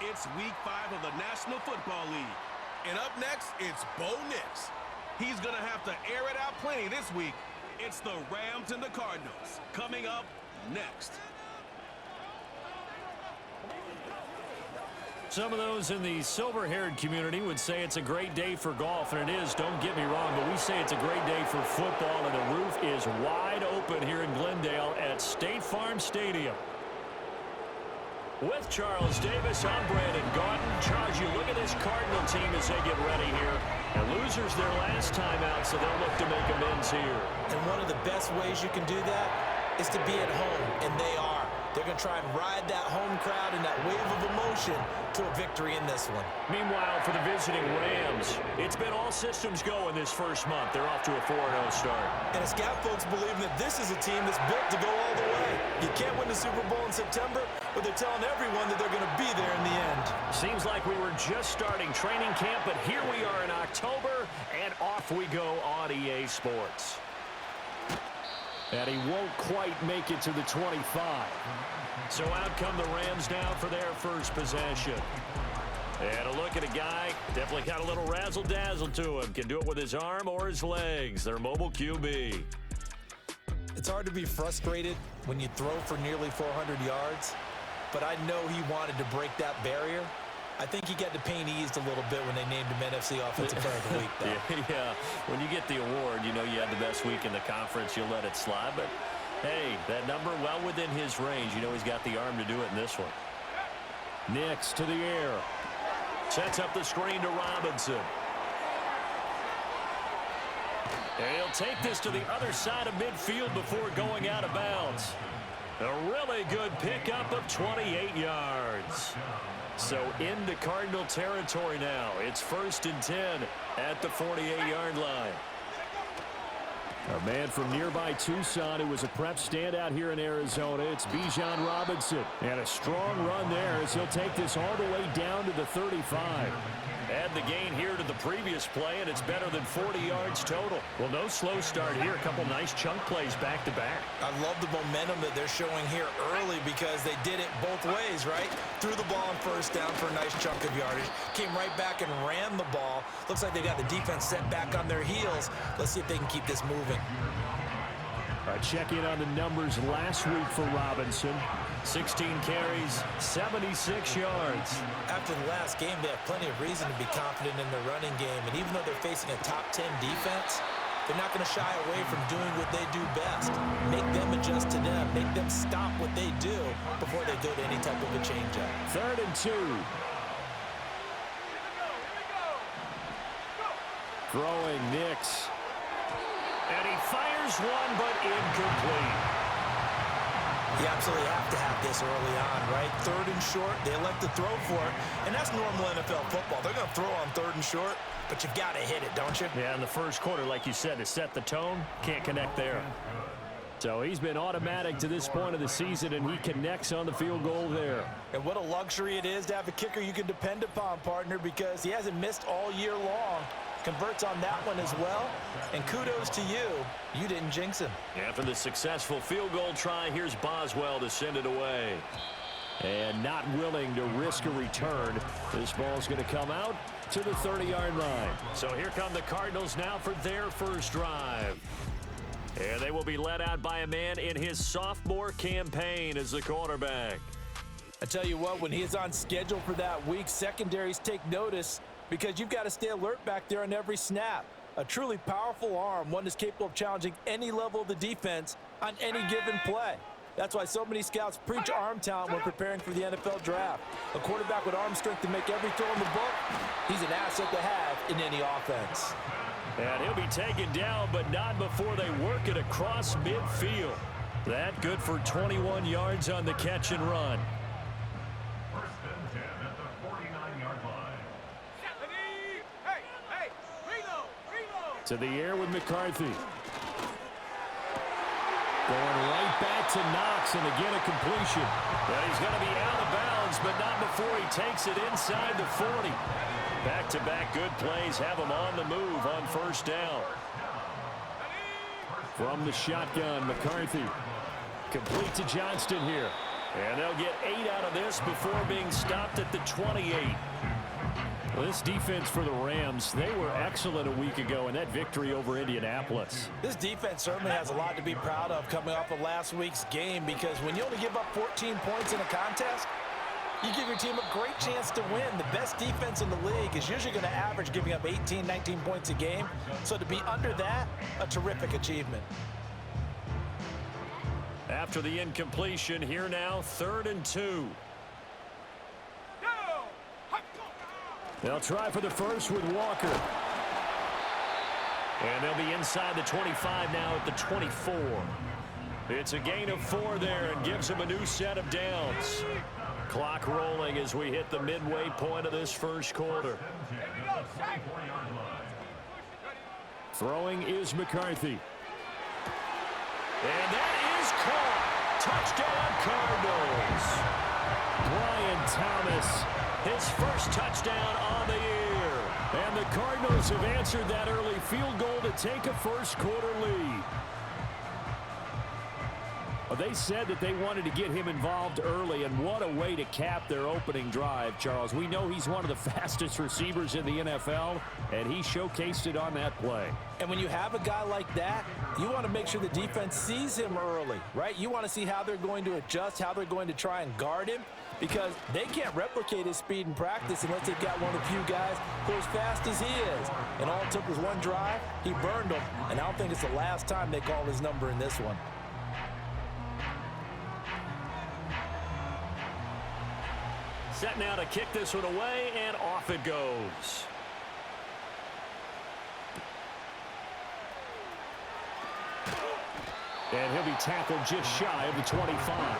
It's Week 5 of the National Football League. And up next, it's Bo Nix. He's going to have to air it out plenty this week. It's the Rams and the Cardinals coming up next. Some of those in the silver-haired community would say it's a great day for golf, and it is, don't get me wrong, but we say it's a great day for football, and the roof is wide open here in Glendale at State Farm Stadium. With Charles Davis, I'm Brandon Gaudin. Charles, you look at this Cardinal team as they get ready here. And losers their last time out, so they'll look to make amends here. And one of the best ways you can do that is to be at home, and they are. They're going to try and ride that home crowd and that wave of emotion to a victory in this one. Meanwhile, for the visiting Rams, it's been all systems go in this first month. They're off to a 4-0 start. And it's got folks believing that this is a team that's built to go all the way. You can't win the Super Bowl in September, but they're telling everyone that they're going to be there in the end. Seems like we were just starting training camp, but here we are in October, and off we go on EA Sports. And he won't quite make it to the 25. So out come the Rams now for their first possession. And a look at a guy, definitely got a little razzle-dazzle to him. Can do it with his arm or his legs. Their mobile QB. It's hard to be frustrated when you throw for nearly 400 yards, but I know he wanted to break that barrier. I think he got the pain eased a little bit when they named him NFC Offensive Player of the Week, though. Yeah, when you get the award, you know you had the best week in the conference. You'll let it slide, but hey, that number well within his range. You know he's got the arm to do it in this one. Nix to the air. Sets up the screen to Robinson. And he'll take this to the other side of midfield before going out of bounds. A really good pickup of 28 yards. So into Cardinal territory now. It's 1st and 10 at the 48-yard line. A man from nearby Tucson who was a prep standout here in Arizona. It's Bijan Robinson. And a strong run there as he'll take this all the way down to the 35. Add the gain here to the previous play, and it's better than 40 yards total. Well, no slow start here. A couple nice chunk plays back-to-back. I love the momentum that they're showing here early because they did it both ways, right? Threw the ball on 1st down for a nice chunk of yardage. Came right back and ran the ball. Looks like they got the defense set back on their heels. Let's see if they can keep this moving. All right, check in on the numbers last week for Robinson. 16 carries, 76 yards. After the last game, they have plenty of reason to be confident in their running game. And even though they're facing a top 10 defense, they're not going to shy away from doing what they do best. Make them adjust to them. Make them stop what they do before they go to any type of a change-up. 3rd and 2. Throwing Nix. And he fires one, but incomplete. You absolutely have to have this early on, right? 3rd and short, they elect to throw for it, and that's normal NFL football. They're going to throw on 3rd and short, but you've got to hit it, don't you? Yeah, in the first quarter, like you said, to set the tone, can't connect there. So he's been automatic to this point of the season, and he connects on the field goal there. And what a luxury it is to have a kicker you can depend upon, partner, because he hasn't missed all year long. Converts on that one as well, and kudos to you. You didn't jinx him. After the successful field goal try, here's Boswell to send it away. And not willing to risk a return. This ball's going to come out to the 30-yard line. So here come the Cardinals now for their first drive. And they will be led out by a man in his sophomore campaign as the quarterback. I tell you what, when he is on schedule for that week, secondaries take notice because you've got to stay alert back there on every snap. A truly powerful arm, one that's capable of challenging any level of the defense on any given play. That's why so many scouts preach arm talent when preparing for the NFL draft. A quarterback with arm strength to make every throw in the book, he's an asset to have in any offense. And he'll be taken down, but not before they work it across midfield. That good for 21 yards on the catch and run. To the air with McCarthy. Going right back to Knox, and again a completion. Well, he's going to be out of bounds, but not before he takes it inside the 40. Back-to-back good plays have him on the move on 1st down. From the shotgun, McCarthy. Complete to Johnston here. And they'll get 8 out of this before being stopped at the 28. Well, this defense for the Rams, they were excellent a week ago in that victory over Indianapolis. This defense certainly has a lot to be proud of coming off of last week's game, because when you only give up 14 points in a contest, you give your team a great chance to win. The best defense in the league is usually going to average giving up 18, 19 points a game. So to be under that, a terrific achievement. After the incompletion, here now, 3rd and 2. They'll try for the first with Walker. And they'll be inside the 25 now at the 24. It's a gain of 4 there and gives them a new set of downs. Clock rolling as we hit the midway point of this first quarter. Throwing is McCarthy. And that is caught. Touchdown, Cardinals. Brian Thomas, his first touchdown on the year. And the Cardinals have answered that early field goal to take a first quarter lead. Well, they said that they wanted to get him involved early, and what a way to cap their opening drive, Charles. We know he's one of the fastest receivers in the NFL, and he showcased it on that play. And when you have a guy like that, you want to make sure the defense sees him early, right? You want to see how they're going to adjust, how they're going to try and guard him, because they can't replicate his speed in practice unless they've got one of the few guys who are as fast as he is. And all it took was one drive. He burned them, and I don't think it's the last time they call his number in this one. Set now to kick this one away, and off it goes. And he'll be tackled just shy of the 25.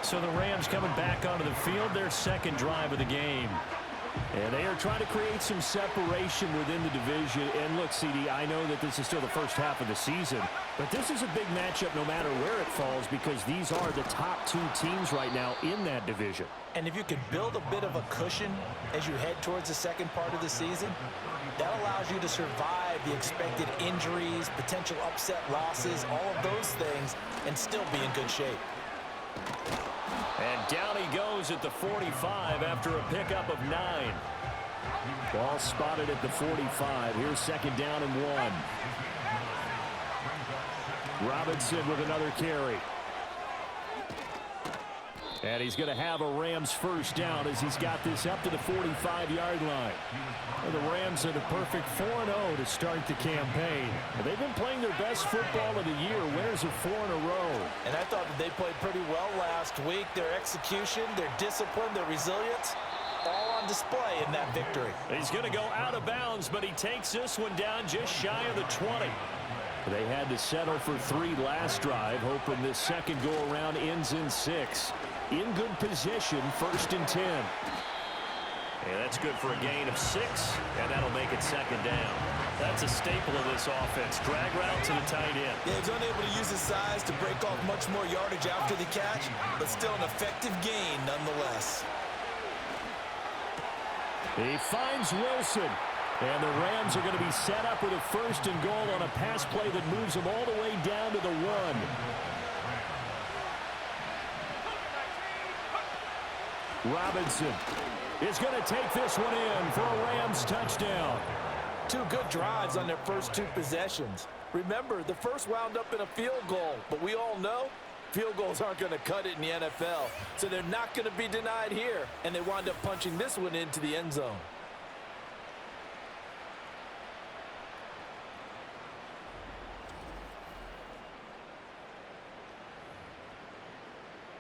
So the Rams coming back onto the field, their second drive of the game. And they are trying to create some separation within the division. And look, CD, I know that this is still the first half of the season, but this is a big matchup no matter where it falls, because these are the top 2 teams right now in that division. And if you can build a bit of a cushion as you head towards the second part of the season, that allows you to survive the expected injuries, potential upset losses, all of those things, and still be in good shape. And down he goes at the 45 after a pickup of 9. Ball spotted at the 45. Here's second down and 1. Robinson with another carry. And he's going to have a Rams first down as he's got this up to the 45-yard line. And the Rams are the perfect 4-0 to start the campaign. And they've been playing their best football of the year, winners of 4 in a row. And I thought that they played pretty well last week. Their execution, their discipline, their resilience, all on display in that victory. He's going to go out of bounds, but he takes this one down just shy of the 20. They had to settle for 3 last drive, hoping this second go-around ends in 6. In good position, 1st and 10. And that's good for a gain of 6, and that'll make it second down. That's a staple of this offense. Drag route to the tight end. Yeah, he's unable to use his size to break off much more yardage after the catch, but still an effective gain nonetheless. He finds Wilson. And the Rams are going to be set up with a 1st and goal on a pass play that moves them all the way down to the 1. Robinson is going to take this one in for a Rams touchdown. 2 good drives on their first 2 possessions. Remember, the first wound up in a field goal, but we all know field goals aren't going to cut it in the NFL. So they're not going to be denied here, and they wind up punching this one into the end zone.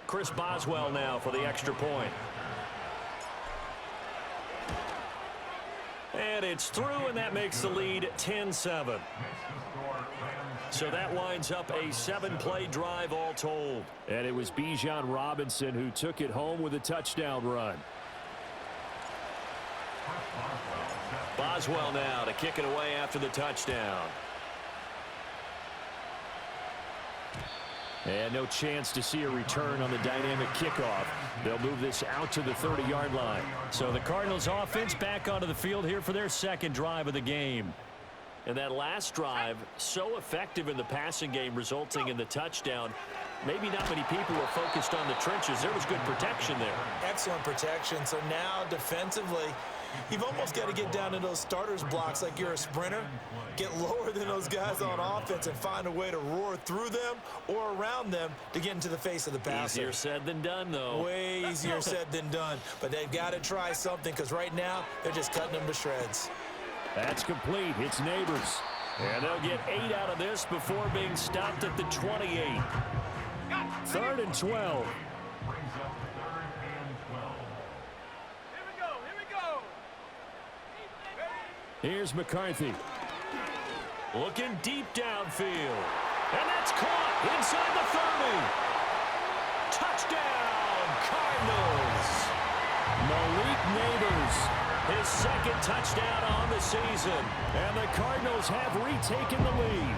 Chris Boswell now for the extra point. And it's through, and that makes the lead 10-7. So that winds up a 7-play drive all told. And it was Bijan Robinson who took it home with a touchdown run. Boswell now to kick it away after the touchdown. And no chance to see a return on the dynamic kickoff. They'll move this out to the 30-yard line. So the Cardinals offense back onto the field here for their second drive of the game. And that last drive, so effective in the passing game, resulting in the touchdown. Maybe not many people were focused on the trenches. There was good protection there. Excellent protection. So now defensively, you've almost got to get down to those starters blocks like you're a sprinter. Get lower than those guys on offense and find a way to roar through them or around them to get into the face of the passer. Easier said than done, though. Way easier said than done. But they've got to try something because right now they're just cutting them to shreds. That's complete. It's Neighbors. And they'll get 8 out of this before being stopped at the 28. 3rd and 12. Here's McCarthy. Looking deep downfield. And that's caught inside the 30. Touchdown, Cardinals. Malik Neighbors. His second touchdown on the season. And the Cardinals have retaken the lead.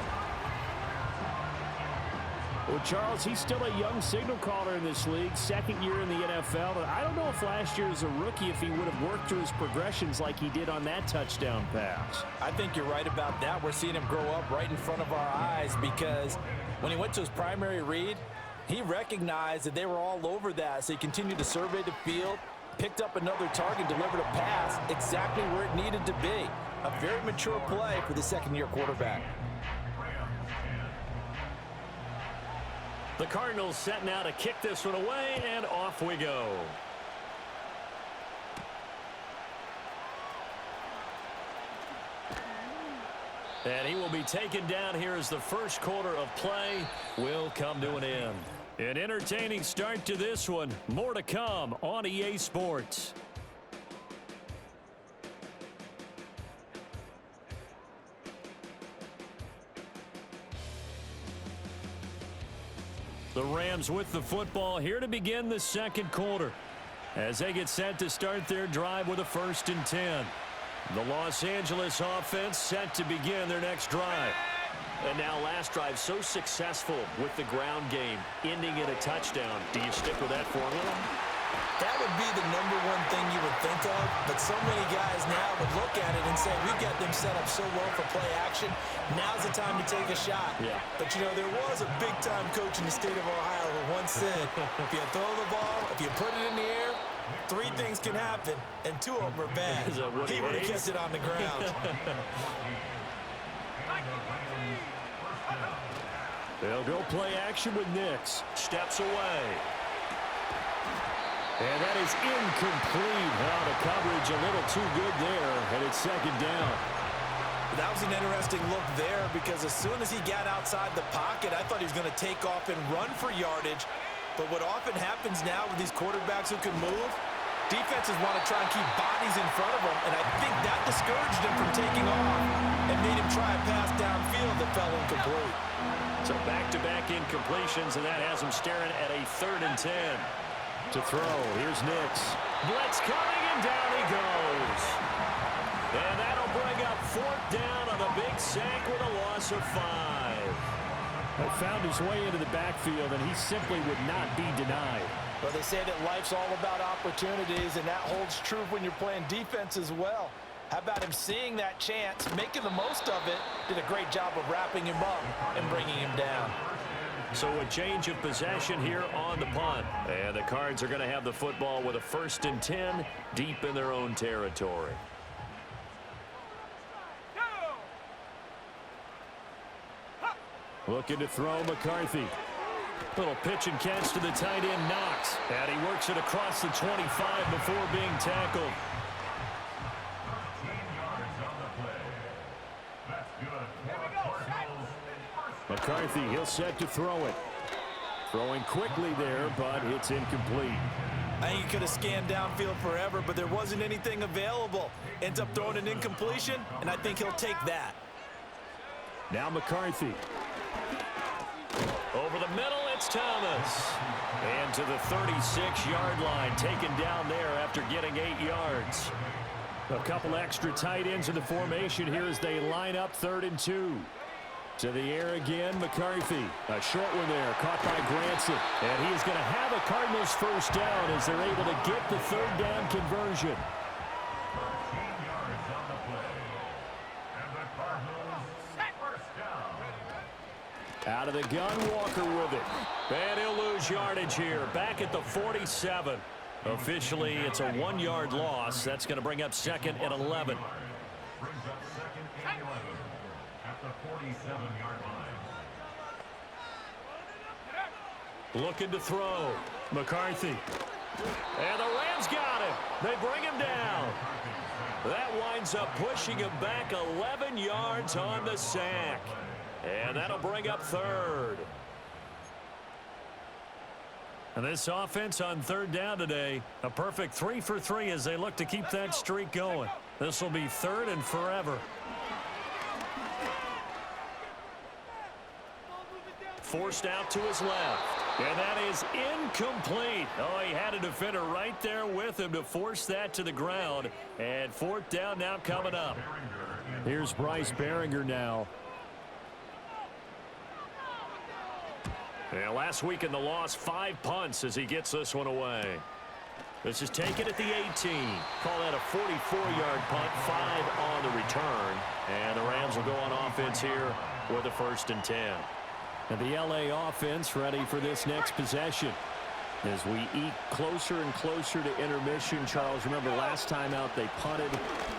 Well, Charles, he's still a young signal caller in this league, second year in the NFL. But I don't know if last year as a rookie, if he would have worked through his progressions like he did on that touchdown pass. I think you're right about that. We're seeing him grow up right in front of our eyes because when he went to his primary read, he recognized that they were all over that. So he continued to survey the field, picked up another target, delivered a pass exactly where it needed to be. A very mature play for the second-year quarterback. The Cardinals set now to kick this one away, and off we go. And he will be taken down here as the first quarter of play will come to an end. An entertaining start to this one. More to come on EA Sports. The Rams with the football here to begin the second quarter as they get set to start their drive with a 1st and 10. The Los Angeles offense set to begin their next drive. And now last drive so successful with the ground game, ending in a touchdown. Do you stick with that formula? That would be the #1 thing you would think of, but so many guys now would look at it and say, we've got them set up so well for play action. Now's the time to take a shot. Yeah. But, you know, there was a big-time coach in the state of Ohio who once said, if you throw the ball, if you put it in the air, 3 things can happen, and 2 of them are bad. He would have kept it on the ground. They'll go play action with Nix. Steps away. And that is incomplete. Now the coverage a little too good there, and it's 2nd down. That was an interesting look there because as soon as he got outside the pocket, I thought he was going to take off and run for yardage. But what often happens now with these quarterbacks who can move, defenses want to try and keep bodies in front of them, and I think that discouraged him from taking off and made him try a pass downfield that fell incomplete. So back-to-back incompletions, and that has him staring at a 3rd and 10. To throw, here's Nix. Blitz coming, and down he goes. And that'll bring up 4th down on a big sack with a loss of 5. He found his way into the backfield, and he simply would not be denied. Well, they say that life's all about opportunities, and that holds true when you're playing defense as well. How about him seeing that chance, making the most of it, did a great job of wrapping him up and bringing him down. So a change of possession here on the punt. And the Cards are going to have the football with a 1st and 10 deep in their own territory. Looking to throw McCarthy. Little pitch and catch to the tight end, Knox. And he works it across the 25 before being tackled. McCarthy, he'll set to throw it. Throwing quickly there, but it's incomplete. I think he could have scanned downfield forever, but there wasn't anything available. Ends up throwing an incompletion, and I think he'll take that. Now McCarthy. Over the middle, it's Thomas. And to the 36-yard line, taken down there after getting 8 yards. A couple extra tight ends in the formation here as they line up 3rd and 2. To the air again, McCarthy. A short one there, caught by Granson. And he is going to have a Cardinals 1st down as they're able to get the 3rd down conversion. Out of the gun, Walker with it. And he'll lose yardage here. Back at the 47. Officially, it's a 1-yard loss. That's going to bring up 2nd and 11. Looking to throw. McCarthy. And the Rams got him. They bring him down. That winds up pushing him back 11 yards on the sack. And that'll bring up 3rd. And this offense on 3rd down today, a perfect 3 for 3 as they look to keep that streak going. This will be 3rd and forever. Forced out to his left. And that is incomplete. Oh, he had a defender right there with him to force that to the ground. And 4th down now coming up. Here's Bryce Behringer now. Yeah, last week in the loss, 5 punts as he gets this one away. This is taken at the 18. Call that a 44-yard punt, 5 on the return. And the Rams will go on offense here with a 1st and 10. And the LA offense ready for this next possession. As we eat closer and closer to intermission, Charles, remember last time out they punted.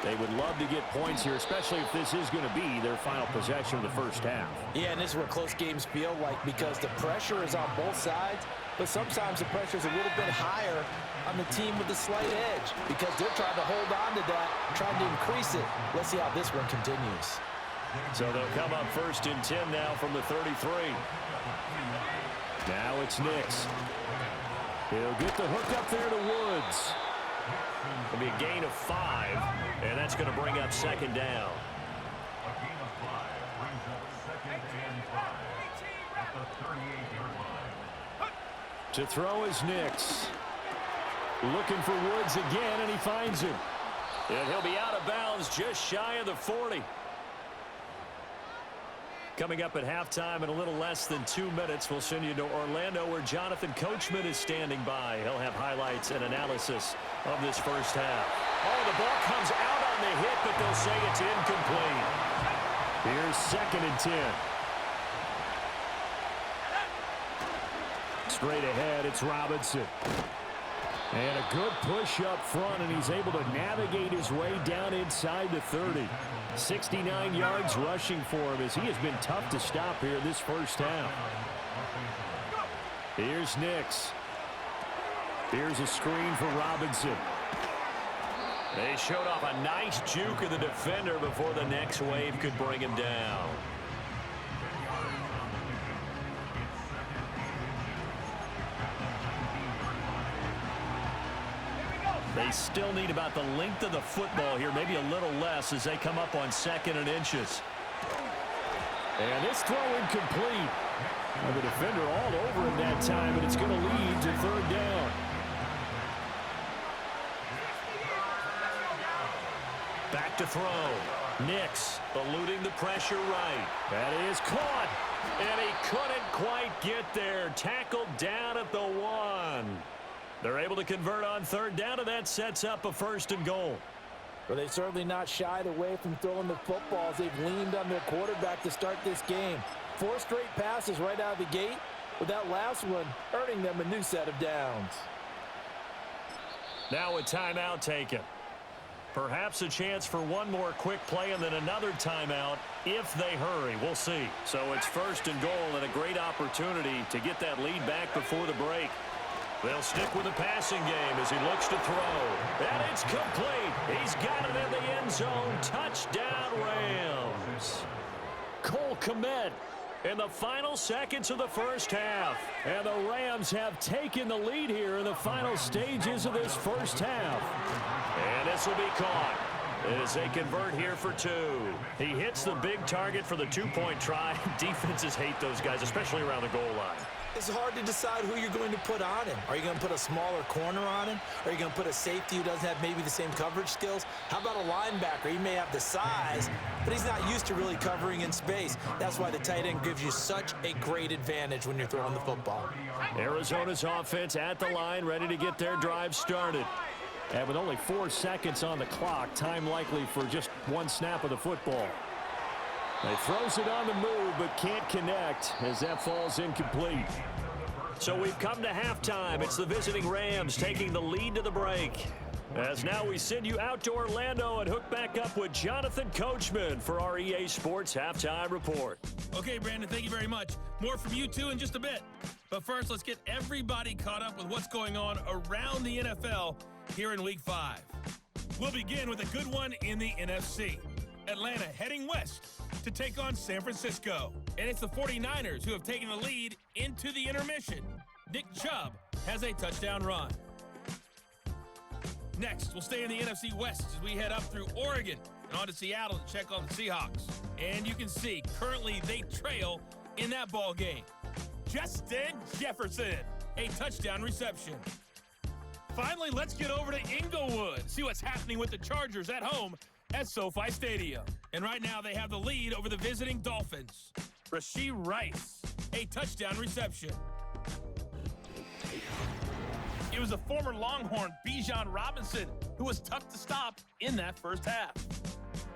They would love to get points here, especially if this is going to be their final possession of the first half. Yeah, and this is what close games feel like because the pressure is on both sides, but sometimes the pressure is a little bit higher on the team with the slight edge because they're trying to hold on to that, trying to increase it. Let's see how this one continues. So they'll come up 1st and 10 now from the 33. Now it's Nix. He'll get the hook up there to Woods. It'll be a gain of 5, and that's going to bring up 2nd down. To throw is Nix. Looking for Woods again, and he finds him. And he'll be out of bounds just shy of the 40. Coming up at halftime in a little less than 2 minutes, we'll send you to Orlando where Jonathan Coachman is standing by. He'll have highlights and analysis of this first half. Oh, the ball comes out on the hit, but they'll say it's incomplete. Here's 2nd and 10. Straight ahead, it's Robinson. And a good push up front, and he's able to navigate his way down inside the 30. 69 yards rushing for him as he has been tough to stop here this first half. Here's Nix. Here's a screen for Robinson. They showed off a nice juke of the defender before the next wave could bring him down. They still need about the length of the football here, maybe a little less as they come up on 2nd and inches. And this throw incomplete. Well, the defender all over him that time, and it's going to lead to 3rd down. Back to throw. Nix eluding the pressure right. That is caught. And he couldn't quite get there. Tackled down at the 1. They're able to convert on 3rd down, and that sets up a 1st and goal. Well, they certainly not shied away from throwing the footballs. They've leaned on their quarterback to start this game. 4 straight passes right out of the gate, with that last one earning them a new set of downs. Now a timeout taken. Perhaps a chance for one more quick play and then another timeout if they hurry. We'll see. So it's 1st and goal and a great opportunity to get that lead back before the break. They'll stick with the passing game as he looks to throw. And it's complete. He's got it in the end zone. Touchdown, Rams. Cole Kmet in the final seconds of the first half. And the Rams have taken the lead here in the final stages of this first half. And this will be caught as they convert here for 2. He hits the big target for the 2-point try. Defenses hate those guys, especially around the goal line. It's hard to decide who you're going to put on him. Are you going to put a smaller corner on him? Are you going to put a safety who doesn't have maybe the same coverage skills? How about a linebacker? He may have the size, but he's not used to really covering in space. That's why the tight end gives you such a great advantage when you're throwing the football. Arizona's offense at the line, ready to get their drive started. And with only 4 seconds on the clock, time likely for just 1 snap of the football. He throws it on the move, but can't connect as that falls incomplete. So we've come to halftime. It's the visiting Rams taking the lead to the break. As now we send you out to Orlando and hook back up with Jonathan Coachman for our EA Sports Halftime Report. Okay, Brandon, thank you very much. More from you two in just a bit. But first, let's get everybody caught up with what's going on around the NFL here in Week 5. We'll begin with a good one in the NFC. Atlanta heading west to take on San Francisco. And it's the 49ers who have taken the lead into the intermission. Nick Chubb has a touchdown run. Next, we'll stay in the NFC West as we head up through Oregon and on to Seattle to check on the Seahawks. And you can see, currently they trail in that ball game. Justin Jefferson, a touchdown reception. Finally, let's get over to Inglewood, see what's happening with the Chargers at home at SoFi Stadium. And right now they have the lead over the visiting Dolphins. Rashee Rice, a touchdown reception. It was a former Longhorn, Bijan Robinson, who was tough to stop in that first half.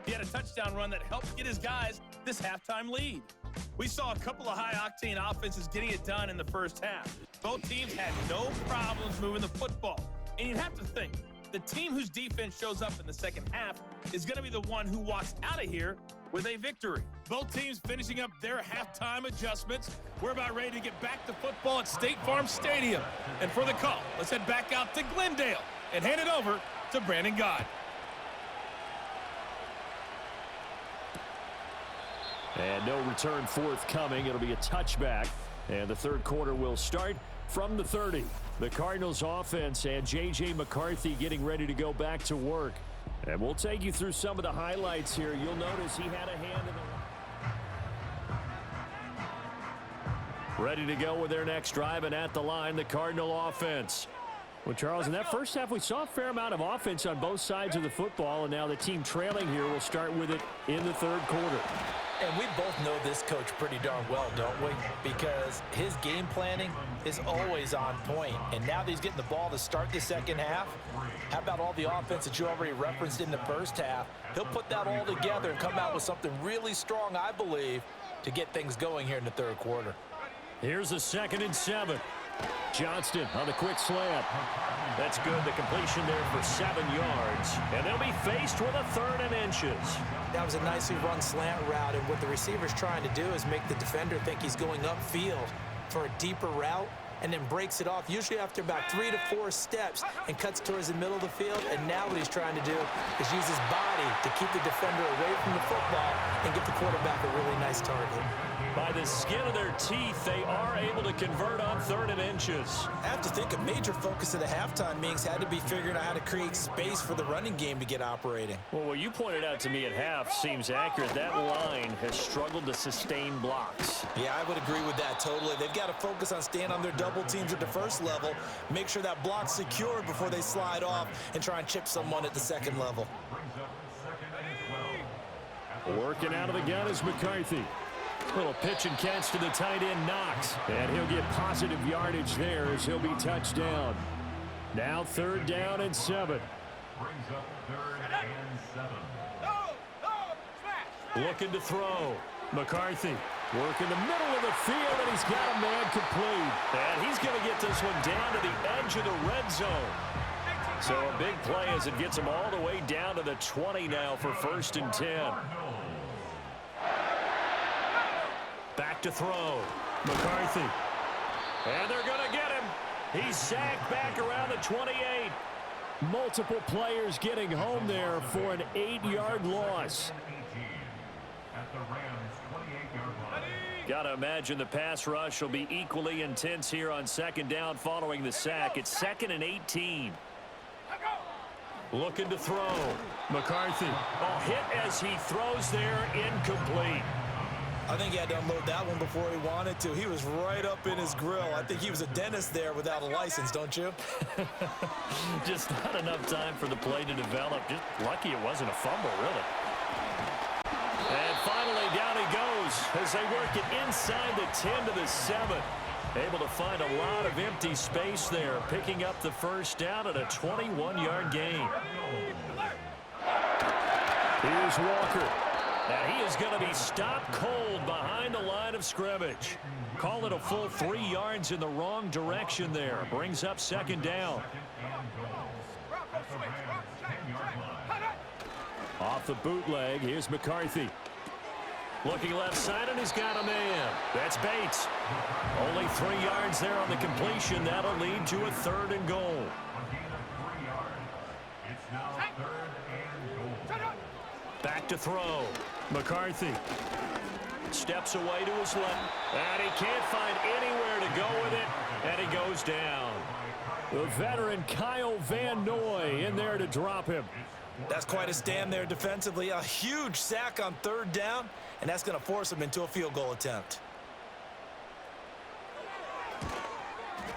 He had a touchdown run that helped get his guys this halftime lead. We saw a couple of high-octane offenses getting it done in the first half. Both teams had no problems moving the football. And you'd have to think, the team whose defense shows up in the second half is going to be the one who walks out of here with a victory. Both teams finishing up their halftime adjustments. We're about ready to get back to football at State Farm Stadium. And for the call, let's head back out to Glendale and hand it over to Brandon Gott. And no return forthcoming. It'll be a touchback. And the third quarter will start from the 30. The Cardinals offense and J.J. McCarthy getting ready to go back to work. And we'll take you through some of the highlights here. You'll notice he had a hand in the... Ready to go with their next drive, and at the line, the Cardinal offense. Well, Charles, in that first half, we saw a fair amount of offense on both sides of the football, and now the team trailing here will start with it in the third quarter. And we both know this coach pretty darn well, don't we? Because his game planning is always on point. And now that he's getting the ball to start the second half, how about all the offense that you already referenced in the first half? He'll put that all together and come out with something really strong, I believe, to get things going here in the third quarter. Here's a 2nd and 7. Johnston on the quick slant. That's good. The completion there for 7 yards. And they'll be faced with a 3rd and inches. That was a nicely run slant route, and what the receiver's trying to do is make the defender think he's going upfield for a deeper route, and then breaks it off, usually after about 3 to 4 steps, and cuts towards the middle of the field. And now what he's trying to do is use his body to keep the defender away from the football and give the quarterback a really nice target. By the skin of their teeth, they are able to convert on 3rd and inches. I have to think a major focus of the halftime meetings had to be figuring out how to create space for the running game to get operating. Well, what you pointed out to me at half seems accurate. That line has struggled to sustain blocks. Yeah, I would agree with that totally. They've got to focus on staying on their double teams at the first level, make sure that block's secured before they slide off and try and chip someone at the second level. Working out of the gun is McCarthy. Little pitch and catch to the tight end, Knox. And he'll get positive yardage there as he'll be touched down. Now 3rd down and 7. Looking to throw. McCarthy working the middle of the field, and he's got a man complete. And he's going to get this one down to the edge of the red zone. So a big play as it gets him all the way down to the 20 now for 1st and 10. Back to throw. McCarthy. And they're going to get him. He's sacked back around the 28. Multiple players getting home there for an 8-yard loss. Got to imagine the pass rush will be equally intense here on 2nd down following the sack. It's 2nd and 18. Looking to throw. McCarthy. Oh, hit as he throws there, incomplete. I think he had to unload that one before he wanted to. He was right up in his grill. I think he was a dentist there without a license, don't you? Just not enough time for the play to develop. Just lucky it wasn't a fumble, really. And finally, down he goes as they work it inside the 10 to the 7. Able to find a lot of empty space there, picking up the 1st down at a 21-yard gain. Here's Walker. And he is going to be stopped cold behind the line of scrimmage. Call it a full 3 yards in the wrong direction there. Brings up second down. Off the bootleg, here's McCarthy. Looking left side, and he's got a man. That's Bates. Only 3 yards there on the completion. That'll lead to a 3rd and goal. Back to throw. McCarthy steps away to his left, and he can't find anywhere to go with it, and he goes down. The veteran Kyle Van Noy in there to drop him. That's quite a stand there defensively. A huge sack on 3rd down, and that's going to force him into a field goal attempt.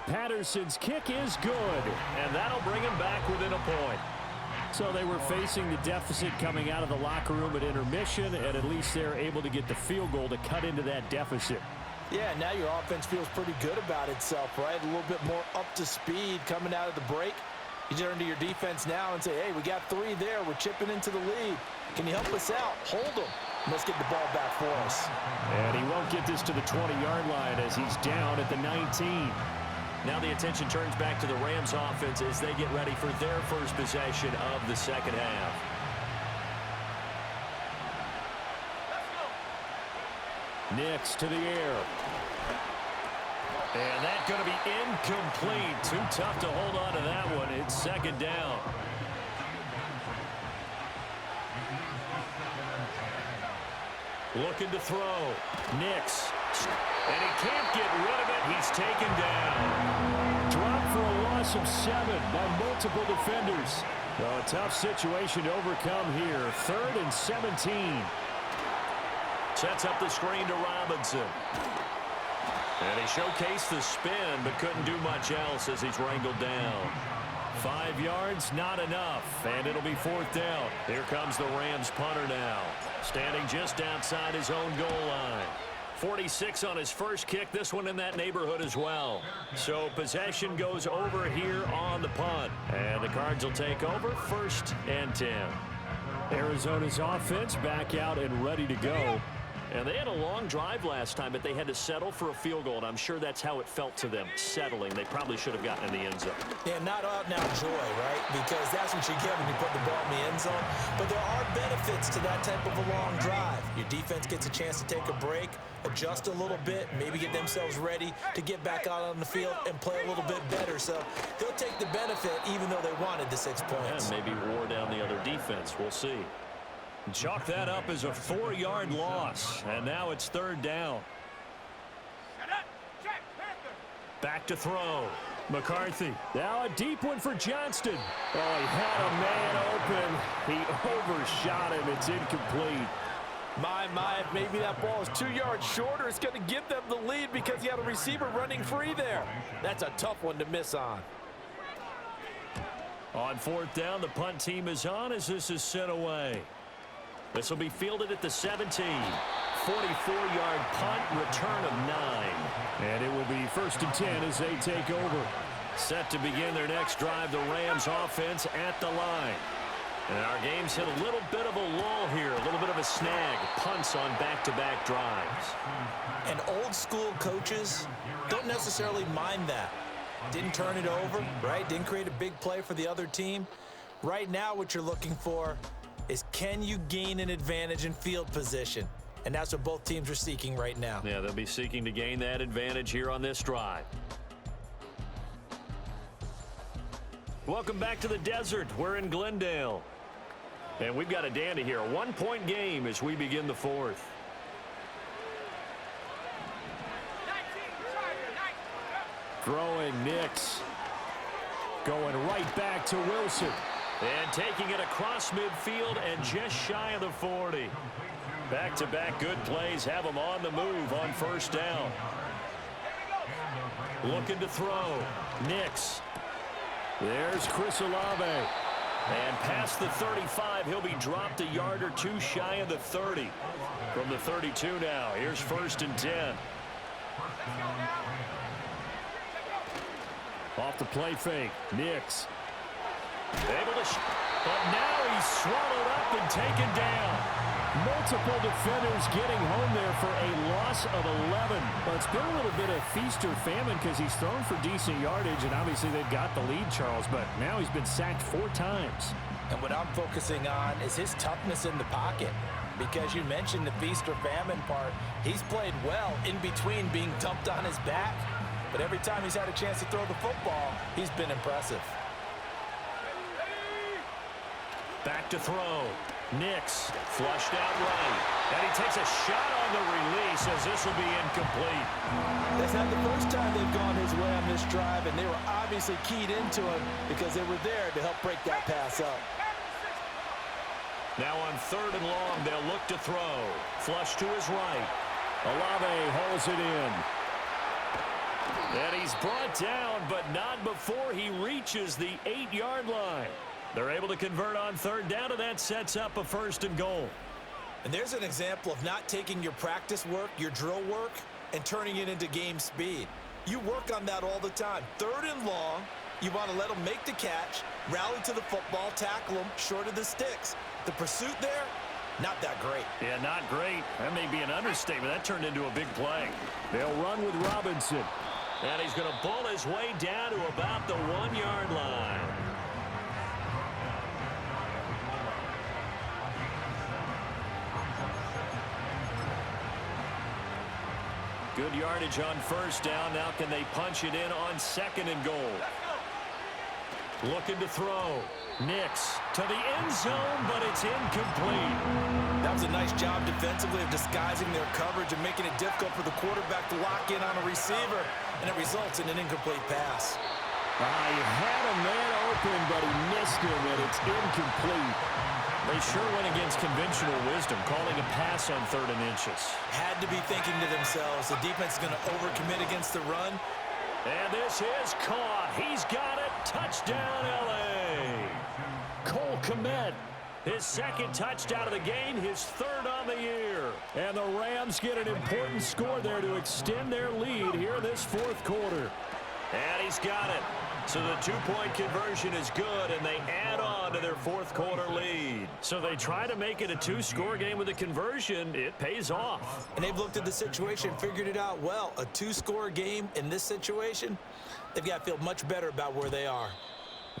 Patterson's kick is good, and that'll bring him back within a point. So they were facing the deficit coming out of the locker room at intermission, and at least they're able to get the field goal to cut into that deficit. Yeah, now your offense feels pretty good about itself, right? A little bit more up to speed coming out of the break. You turn to your defense now and say, hey, we got 3 there. We're chipping into the lead. Can you help us out? Hold them. Let's get the ball back for us. And he won't get this to the 20-yard line as he's down at the 19. Now the attention turns back to the Rams offense as they get ready for their first possession of the second half. Nix to the air. And that's going to be incomplete. Too tough to hold on to that one. It's second down. Looking to throw. Nix. And he can't get rid of it. He's taken down. Dropped for a loss of 7 by multiple defenders. Well, a tough situation to overcome here. 3rd and 17. Sets up the screen to Robinson. And he showcased the spin, but couldn't do much else as he's wrangled down. 5 yards, not enough, and it'll be 4th down. Here comes the Rams punter now, standing just outside his own goal line. 46 on his first kick, this one in that neighborhood as well. So possession goes over here on the punt, and the Cards will take over 1st and 10. Arizona's offense back out and ready to go. And they had a long drive last time, but they had to settle for a field goal, and I'm sure that's how it felt to them, settling. They probably should have gotten in the end zone. Yeah, not out now joy, right? Because that's what you get when you put the ball in the end zone. But there are benefits to that type of a long drive. Your defense gets a chance to take a break, adjust a little bit, maybe get themselves ready to get back out on the field and play a little bit better. So they'll take the benefit even though they wanted the 6 points. And maybe wore down the other defense. We'll see. Chalk that up as a 4-yard loss, and now it's 3rd down. Back to throw. McCarthy. Now a deep one for Johnston. Oh, he had a man open. He overshot him. It's incomplete. My, if maybe that ball is 2 yards shorter, it's going to give them the lead because you had a receiver running free there. That's a tough one to miss on. On 4th down, the punt team is on as this is sent away. This will be fielded at the 17. 44-yard punt, return of 9. And it will be 1st and 10 as they take over. Set to begin their next drive, the Rams offense at the line. And our game's hit a little bit of a lull here, a little bit of a snag. Punts on back-to-back drives. And old school coaches don't necessarily mind that. Didn't turn it over, right? Didn't create a big play for the other team. Right now what you're looking for is can you gain an advantage in field position? And that's what both teams are seeking right now. Yeah, they'll be seeking to gain that advantage here on this drive. Welcome back to the desert. We're in Glendale. And we've got a dandy here. A 1-point game as we begin the 4th. Throwing Nix. Going right back to Wilson. And taking it across midfield and just shy of the 40. Back-to-back good plays have them on the move on 1st down. Looking to throw. Nix. There's Chris Olave. And past the 35, he'll be dropped a yard or 2 shy of the 30. From the 32 now, here's 1st and 10. Off the play fake, Nix. Able to, but now he's swallowed up and taken down. Multiple defenders getting home there for a loss of 11. Well, it's been a little bit of feast or famine because he's thrown for decent yardage, and obviously they've got the lead, Charles, but now he's been sacked 4 times. And what I'm focusing on is his toughness in the pocket. Because you mentioned the feast or famine part, he's played well in between being dumped on his back. But every time he's had a chance to throw the football, he's been impressive. Back to throw. Nix flushed out right. And he takes a shot on the release as this will be incomplete. That's not the first time they've gone his way on this drive, and they were obviously keyed into him because they were there to help break that pass up. Now on 3rd and long, they'll look to throw. Flush to his right. Olave hauls it in. And he's brought down, but not before he reaches the 8-yard line. They're able to convert on 3rd down, and that sets up a 1st and goal. And there's an example of not taking your practice work, your drill work, and turning it into game speed. You work on that all the time. 3rd and long, you want to let them make the catch, rally to the football, tackle them short of the sticks. The pursuit there, not that great. Yeah, not great. That may be an understatement. That turned into a big play. They'll run with Robinson. And he's going to bull his way down to about the 1-yard line. Good yardage on 1st down. Now can they punch it in on 2nd and goal? Looking to throw. Nix to the end zone, but it's incomplete. That was a nice job defensively of disguising their coverage and making it difficult for the quarterback to lock in on a receiver, and it results in an incomplete pass. He had a man open, but he missed him, and it's incomplete. They sure went against conventional wisdom, calling a pass on 3rd and inches. Had to be thinking to themselves, the defense is going to overcommit against the run. And this is caught. He's got it. Touchdown, L.A. Cole Kmet, his 2nd touchdown of the game, his 3rd on the year. And the Rams get an important score there to extend their lead here this 4th quarter. And he's got it. So the 2-point conversion is good, and they add on to their 4th quarter lead. So they try to make it a 2-score game with a conversion. It pays off. And they've looked at the situation, figured it out well. A 2-score game in this situation, they've got to feel much better about where they are.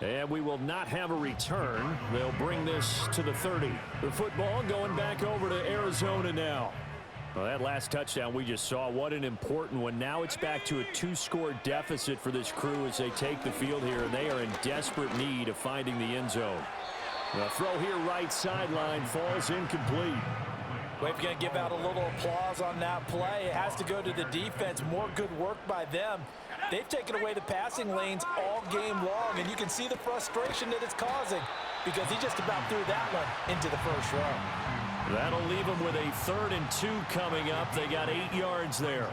And we will not have a return. They'll bring this to the 30. The football going back over to Arizona now. Well, that last touchdown we just saw, what an important one. Now it's back to a 2-score deficit for this crew as they take the field here, and they are in desperate need of finding the end zone. The throw here right sideline falls incomplete. Well, if you're going to give out a little applause on that play, it has to go to the defense. More good work by them. They've taken away the passing lanes all game long, and you can see the frustration that it's causing because he just about threw that one into the first row. That'll leave them with a 3rd and 2 coming up. They got 8 yards there.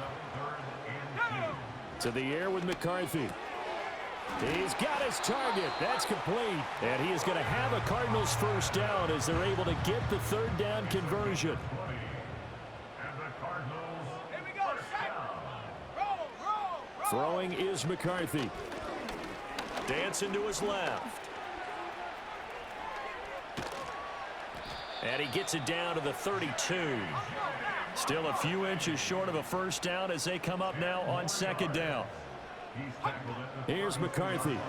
To the air with McCarthy. He's got his target. That's complete. And he is going to have a Cardinals 1st down as they're able to get the 3rd down conversion. Throwing is McCarthy. Dancing to his left. And he gets it down to the 32. Still a few inches short of a 1st down as they come up now on 2nd down. Here's McCarthy.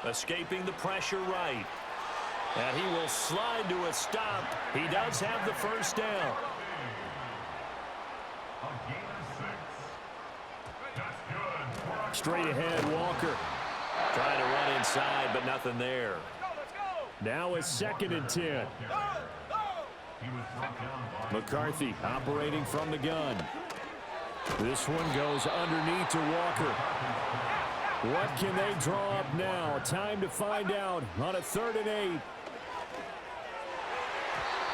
Escaping the pressure right. And he will slide to a stop. He does have the 1st down. Straight ahead, Walker. Trying to run inside, but nothing there. Now it's 2nd and 10. McCarthy operating from the gun. This one goes underneath to Walker. What can they draw up now? Time to find out on a 3rd and 8.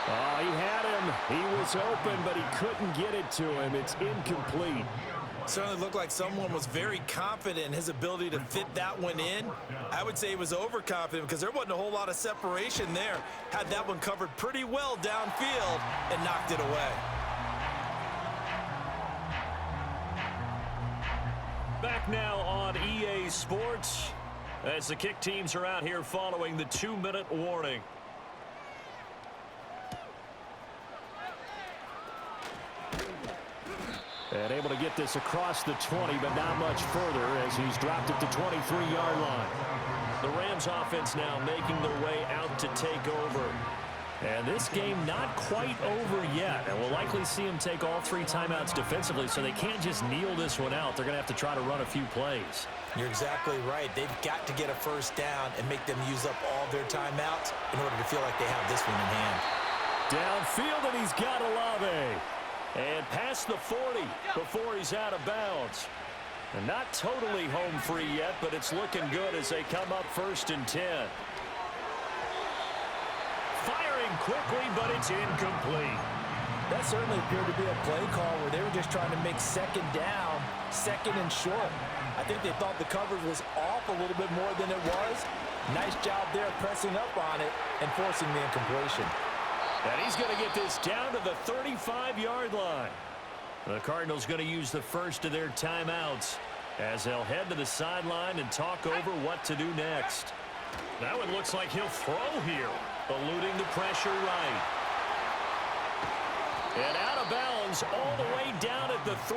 Oh, he had him. He was open, but he couldn't get it to him. It's incomplete. Certainly looked like someone was very confident in his ability to fit that one in. I would say he was overconfident because there wasn't a whole lot of separation there. Had that one covered pretty well downfield and knocked it away. Back now on EA Sports as the kick teams are out here following the 2-minute warning. And able to get this across the 20, but not much further as he's dropped it to 23-yard line. The Rams offense now making their way out to take over. And this game not quite over yet. And we'll likely see him take all 3 timeouts defensively, so they can't just kneel this one out. They're going to have to try to run a few plays. You're exactly right. They've got to get a first down and make them use up all their timeouts in order to feel like they have this one in hand. Downfield, and he's got Olave. And past the 40 before he's out of bounds. And not totally home free yet, but it's looking good as they come up 1st and 10. Firing quickly, but it's incomplete. That certainly appeared to be a play call where they were just trying to make 2nd down, 2nd and short. I think they thought the coverage was off a little bit more than it was. Nice job there pressing up on it and forcing the incompletion. And he's going to get this down to the 35-yard line. The Cardinals going to use the first of their timeouts as they'll head to the sideline and talk over what to do next. That one looks like he'll throw here, eluding the pressure right. And out of bounds all the way down at the 3.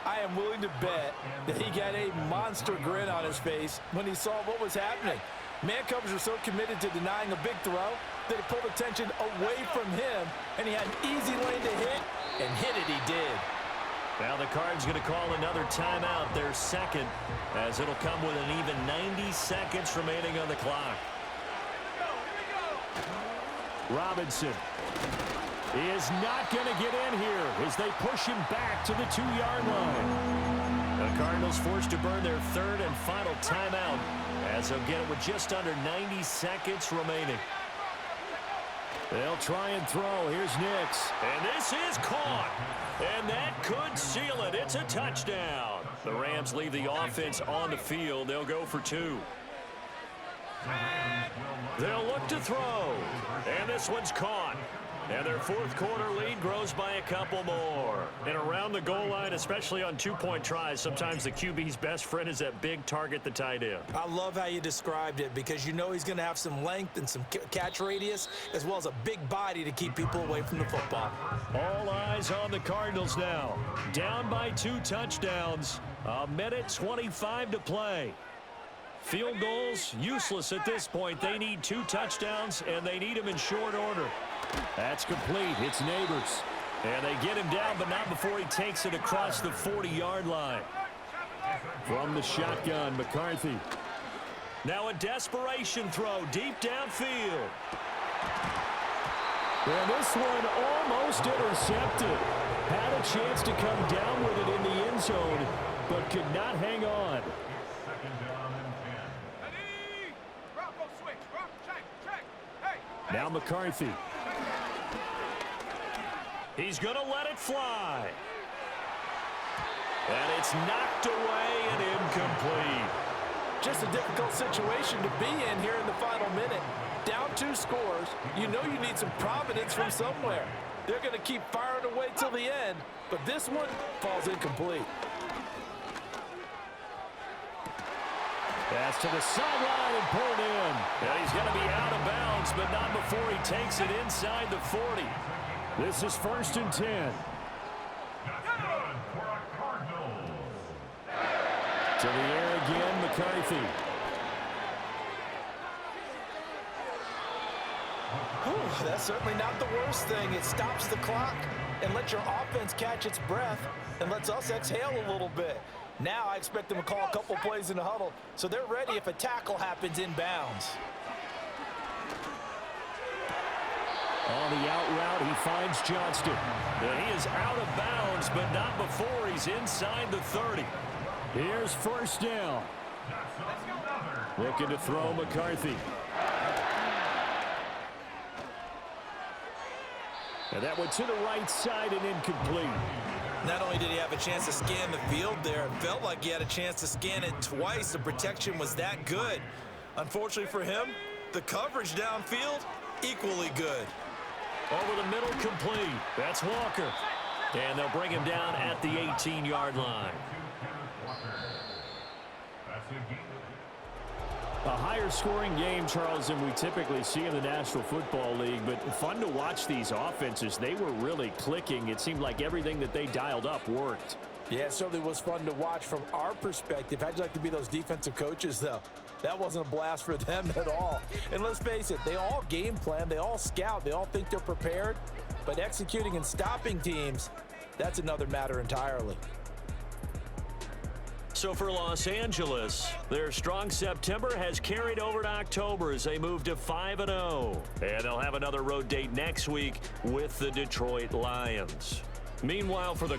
I am willing to bet that he got a monster grin on his face when he saw what was happening. Man coverage was so committed to denying a big throw that it pulled attention away from him, and he had an easy lane to hit, and hit it he did. Now the Cards going to call another timeout, their 2nd, as it'll come with an even 90 seconds remaining on the clock. Robinson is not going to get in here as they push him back to the 2-yard line. The Cardinals forced to burn their 3rd and final timeout as they'll get it with just under 90 seconds remaining. They'll try and throw. Here's Nix. And this is caught. And that could seal it. It's a touchdown. The Rams leave the offense on the field. They'll go for 2. They'll look to throw. And this one's caught. And their 4th quarter lead grows by a couple more. And around the goal line, especially on 2-point tries, sometimes the QB's best friend is that big target, the tight end. I love how you described it because you know he's going to have some length and some catch radius as well as a big body to keep people away from the football. All eyes on the Cardinals now. Down by 2 touchdowns. 1:25 to play. Field goals, useless at this point. They need 2 touchdowns, and they need them in short order. That's complete. It's Neighbors. And they get him down, but not before he takes it across the 40-yard line. From the shotgun, McCarthy. Now a desperation throw deep downfield. And this one almost intercepted. Had a chance to come down with it in the end zone, but could not hang on. Now McCarthy. He's going to let it fly. And it's knocked away and incomplete. Just a difficult situation to be in here in the final minute. Down 2 scores. You know you need some providence from somewhere. They're going to keep firing away till the end, but this one falls incomplete. Pass to the sideline and pulled in. And he's going to be out of bounds, but not before he takes it inside the 40. This is 1st and 10. To the air again, McCarthy. Whew, that's certainly not the worst thing. It stops the clock and lets your offense catch its breath and lets us exhale a little bit. Now I expect them to call a couple plays in the huddle, so they're ready if a tackle happens inbounds. On the out route, he finds Johnston. And he is out of bounds, but not before he's inside the 30. Here's 1st down. Looking to throw McCarthy. And that went to the right side and incomplete. Not only did he have a chance to scan the field there, it felt like he had a chance to scan it twice. The protection was that good. Unfortunately for him, the coverage downfield, equally good. Over the middle, complete. That's Walker. And they'll bring him down at the 18-yard line. A higher scoring game, Charles, than we typically see in the National Football League, but fun to watch these offenses. They were really clicking. It seemed like everything that they dialed up worked. Yeah, it certainly was fun to watch from our perspective. How'd you like to be those defensive coaches, though? That wasn't a blast for them at all. And let's face it, they all game plan, they all scout, they all think they're prepared, but executing and stopping teams, that's another matter entirely. So for Los Angeles, their strong September has carried over to October as they move to 5-0. And they'll have another road date next week with the Detroit Lions. Meanwhile, for the